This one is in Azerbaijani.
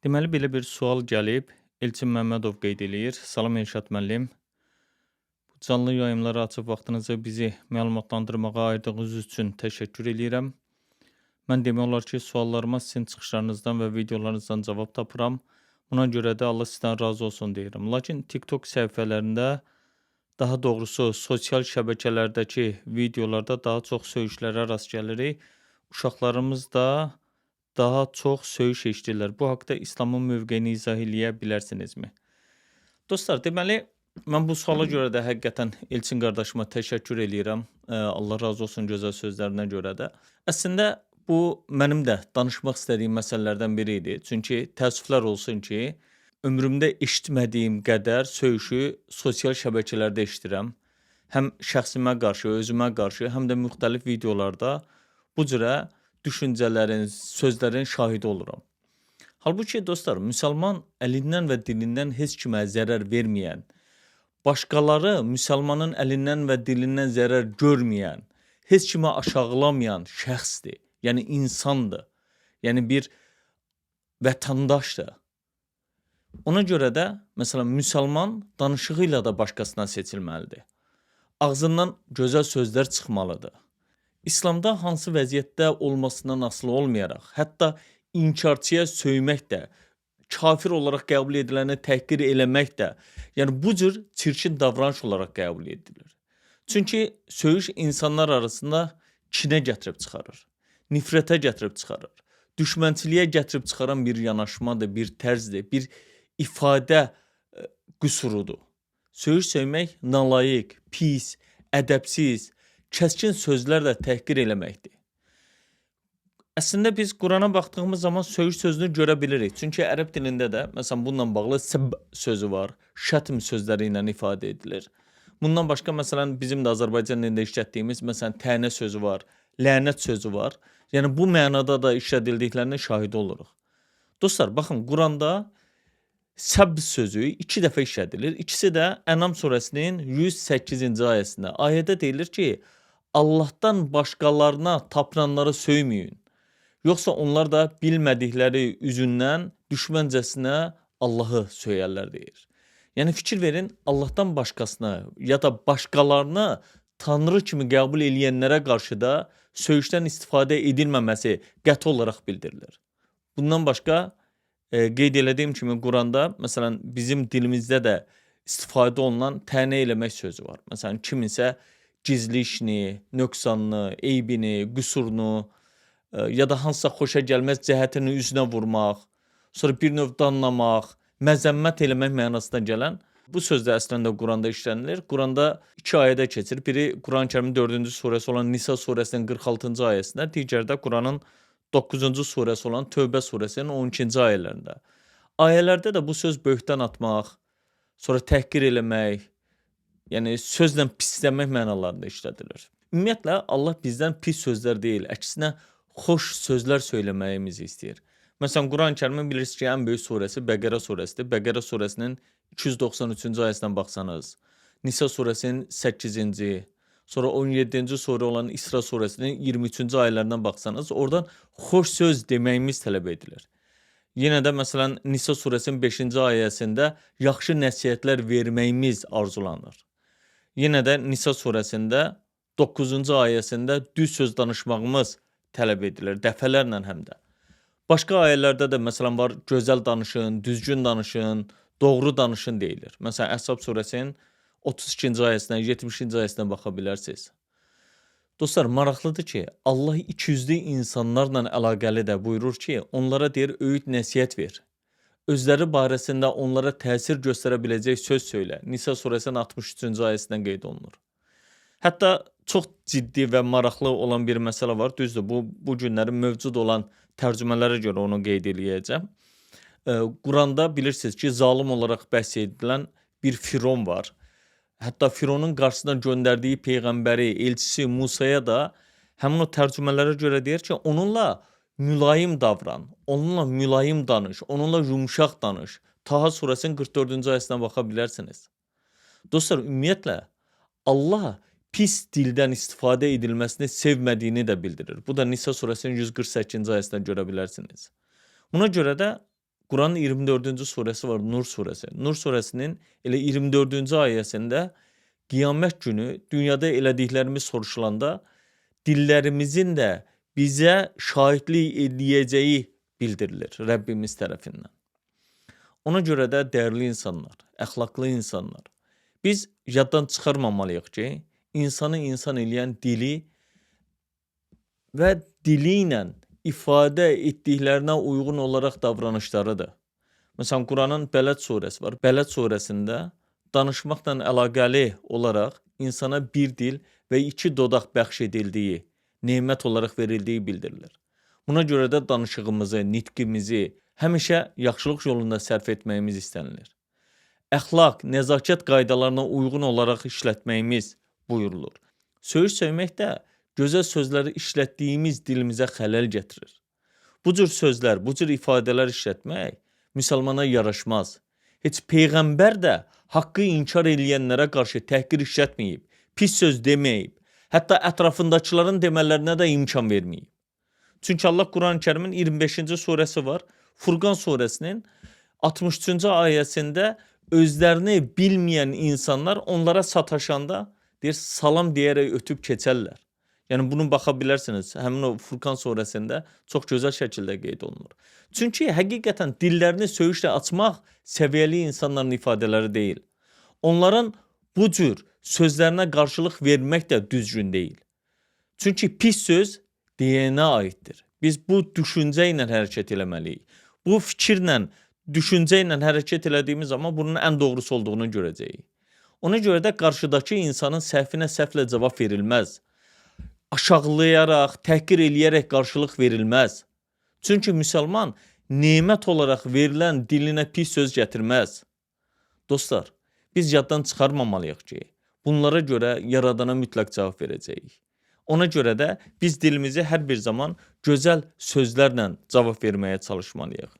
Deməli, belə bir sual gəlib. Elçin Məmmədov qeyd eləyir. Salam Elşad müəllim. Canlı yayımları açıb vaxtınızı bizi məlumatlandırmağa ayırdığınız üçün təşəkkür eləyirəm. Mən demək olar ki, suallarıma sizin çıxışlarınızdan və videolarınızdan cavab tapıram. Buna görə də Allah sizdən razı olsun deyirəm. Lakin TikTok səhifələrində, daha doğrusu sosial şəbəkələrdəki videolarda daha çox söyüşlərə rast gəlirik. Uşaqlarımız da daha çox söyüş eşidirlər. Bu haqda İslamın mövqeyini izah eləyə bilərsinizmi? Dostlar, deməli, mən bu suala görə də həqiqətən Elçin qardaşıma təşəkkür eləyirəm. Allah razı olsun gözəl sözlərinə görə də. Əslində bu mənim də danışmaq istədiyim məsələlərdən biri idi. Çünki təəssüflər olsun ki, ömrümdə eşitmədiyim qədər söyüşü sosial şəbəkələrdə eşidirəm. Həm şəxsimə qarşı, özümə qarşı, həm də müxtəlif videolarda bu cürə düşüncələrin, sözlərin şahidi oluram. Halbuki dostlar, müsəlman əlindən və dilindən heç kimə zərər verməyən, başqaları müsəlmanın əlindən və dilindən zərər görməyən, heç kimə aşağılamayan şəxsdir. Yəni insandır. Yəni bir vətəndaşdır. Ona görə də məsələn müsəlman danışığı ilə də başqasına seçilməlidir. Ağzından gözəl sözlər çıxmalıdır. İslamda hansı vəziyyətdə olmasından asılı olmayaraq, hətta inkarçıya söymək də, kafir olaraq qəbul ediləni təhqir eləmək də, yəni bu cür çirkin davranış olaraq qəbul edilir. Çünki söyüş insanlar arasında kinə gətirib çıxarır, nifrətə gətirib çıxarır, düşmənçiliyə gətirib çıxaran bir yanaşmadır, bir tərzdir, bir ifadə qüsurudur. Söyüş söymək nalayiq, pis, ədəbsiz, kəskin sözlərlə təhqir eləməkdir. Əslində biz Qurana baxdığımız zaman söyüş sözünü görə bilirik. Çünki ərəb dilində də məsələn bununla bağlı səbb sözü var, şətm sözləri ilə ifadə edilir. Bundan başqa məsələn bizim də Azərbaycan dilində işlətdiyimiz məsələn tənə sözü var, lənət sözü var. Yəni bu mənada da işlədildiklərinə şahid oluruq. Dostlar, baxın Quranda səbb sözü 2 dəfə işlədilir. İkisi də Ənam surəsinin 108-ci ayəsində. Ayədə deyilir ki, Allahdan başqalarına tapınanları söyməyin. Yoxsa onlar da bilmədikləri üzündən düşməncəsinə Allahı söyərlər deyir. Yəni fikir verin, Allahdan başqasına ya da başqalarına Tanrı kimi qəbul eləyənlərə qarşı da söyüşdən istifadə edilməməsi qəti olaraq bildirilir. Bundan başqa qeyd elədiyim kimi Quranda məsələn bizim dilimizdə də istifadə olunan tənə eləmək sözü var. Məsələn kiminsə gizli işini, nöqsanını, eybini, qüsurunu ya da hansısa xoşa gəlməz cəhətini üzünə vurmaq, sonra bir növ danlamaq, məzəmmət eləmək mənasına gələn bu söz də əslində Quranda işlənilir. Quranda 2 ayədə keçir. Biri Quran-Kərimin 4-cü surəsi olan Nisa surəsinin 46-cı ayəsində, digəri də Quranın 9-cu surəsi olan Tövbə surəsinin 12-ci ayələrində. Ayələrdə də bu söz böhtən atmaq, sonra təhqir eləmək, yəni sözlə pisləmək mənalarında işlədilir. Ümumiyyətlə Allah bizdən pis sözlər deyil, əksinə xoş sözlər söyləməyimizi istəyir. Məsələn, Quran-Kərimin bilirsiniz ki, ən böyük surəsi Bəqərə surəsidir. Bəqərə surəsinin 293-cü ayəsindən baxsanız, Nisa surəsinin 8-ci, sonra 17-ci surə olan İsra surəsinin 23-cü ayələrindən baxsanız, oradan xoş söz deməyimiz tələb edilir. Yenə də məsələn Nisa surəsinin 5-ci ayəsində yaxşı nəsihətlər verməyimiz arzulanır. Yenə də Nisa surəsində 9-cu ayəsində düz söz danışmağımız tələb edilir, dəfələrlə həm də. Başqa ayələrdə də məsələn var, gözəl danışın, düzgün danışın, doğru danışın deyilir. Məsələn, Əhzab surəsinin 32-ci ayəsindən, 70-ci ayəsindən baxa bilərsiniz. Dostlar, maraqlıdır ki, Allah ikiyüzlü insanlarla əlaqəli də buyurur ki, onlara deyir, öyüd nəsihət ver. Özləri barəsində onlara təsir göstərə biləcək söz söylə. Nisa surəsinin 63-cü ayəsindən qeyd olunur. Hətta çox ciddi və maraqlı olan bir məsələ var. Düzdür, bu günlərin mövcud olan tərcümələrə görə onu qeyd eləyəcəm. Quranda bilirsiniz ki, zalim olaraq bəhs edilən bir Firon var. Hətta Fironun qarşısına göndərdiyi peyğəmbəri, elçisi Musaya da həmin o tərcümələrə görə deyir ki, onunla mülayim davran, onunla mülayim danış, onunla yumuşaq danış. Taha surəsinin 44-cü ayəsindən baxa bilərsiniz. Dostlar, ümumiyyətlə Allah pis dildən istifadə edilməsini sevmədiyini də bildirir. Bu da Nisa surəsinin 148-ci ayəsindən görə bilərsiniz. Buna görə də Quranın 24-cü surəsi var, Nur surəsi. Nur surəsinin elə 24-cü ayəsində qiyamət günü dünyada elədiklərimiz soruşulanda dillərimizin də bizə şahidlik edəcəyi bildirilir Rəbbimiz tərəfindən. Ona görə də dəyərli insanlar, əxlaqlı insanlar, biz yaddan çıxarmamalıyıq ki, insanı insan eləyən dili və dili ilə ifadə etdiklərinə uyğun olaraq davranışlarıdır. Məsələn, Quranın Bələd surəsi var. Bələd surəsində danışmaqla əlaqəli olaraq insana bir dil və iki dodaq bəxş edildiyi, nemət olaraq verildiyi bildirilir. Buna görə də danışığımızı, nitqimizi həmişə yaxşılıq yolunda sərf etməyimiz istənilir. Əxlaq, nəzakət qaydalarına uyğun olaraq işlətməyimiz buyurulur. Söyüş söymək də gözəl sözləri işlətdiyimiz dilimizə xələl gətirir. Bu cür sözlər, bu cür ifadələr işlətmək müsəlmana yaraşmaz. Heç Peyğəmbər də haqqı inkar eləyənlərə qarşı təhqir işlətməyib, pis söz deməyib, hətta ətrafındakıların demələrinə də imkan verməyib. Çünki Allah Quran-Kərimin 25-ci surəsi var. Furqan surəsinin 63-cü ayəsində özlərini bilməyən insanlar onlara sataşanda deyir, salam deyərək ötüb keçərlər. Yəni bunu baxa bilərsiniz. Həmin o Furqan surəsində çox gözəl şəkildə qeyd olunur. Çünki həqiqətən dillərini söyüşlə açmaq səviyyəli insanların ifadələri deyil. Onların bu cür sözlərinə qarşılıq vermək də düzgün deyil. Çünki pis söz deyənə aiddir. Biz bu düşüncə ilə hərəkət eləməliyik. Bu fikirlə, düşüncə ilə hərəkət elədiyimiz zaman bunun ən doğrusu olduğunu görəcəyik. Ona görə də qarşıdakı insanın səhvinə səhvlə cavab verilməz. Aşağılayaraq, təhqir eləyərək qarşılıq verilməz. Çünki müsəlman nemət olaraq verilən dilinə pis söz gətirməz. Dostlar, biz yaddan çıxarmamalıyıq ki, bunlara görə Yaradana mütləq cavab verəcəyik. Ona görə də biz dilimizi hər bir zaman gözəl sözlərlə cavab verməyə çalışmalıyıq.